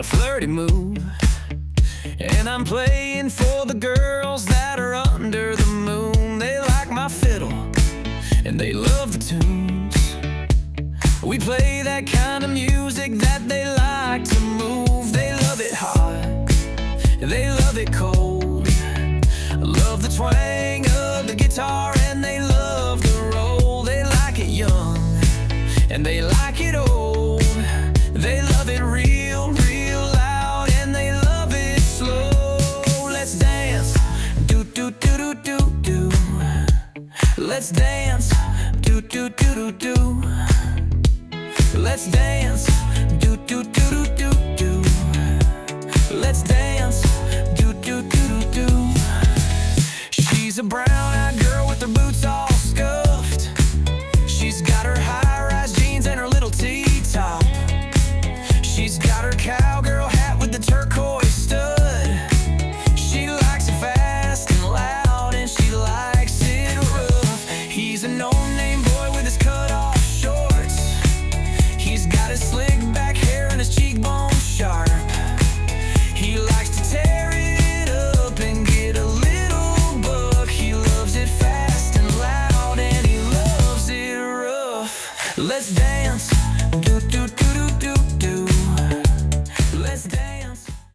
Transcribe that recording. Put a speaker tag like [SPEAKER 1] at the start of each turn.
[SPEAKER 1] flirty move, and I'm playing for the girls that are under the moon. They like my fiddle, and they love the tunes. We play that kind of music that they like to move. They love it hot, they love it cold, love the twang of the guitar, and they love the roll. They like it young, and they like it old. They love it real, real loud, and they love it slow. Let's dance, do do do do do do. Let's dance, do do do do do. Let's dance, do do do do do do. Let's dance, do do do do do. She's a brown-eyed girl with her boots all scuffed. She's got her high-rise jeans and her little T-top. She's got her cowgirl hat with the turquoise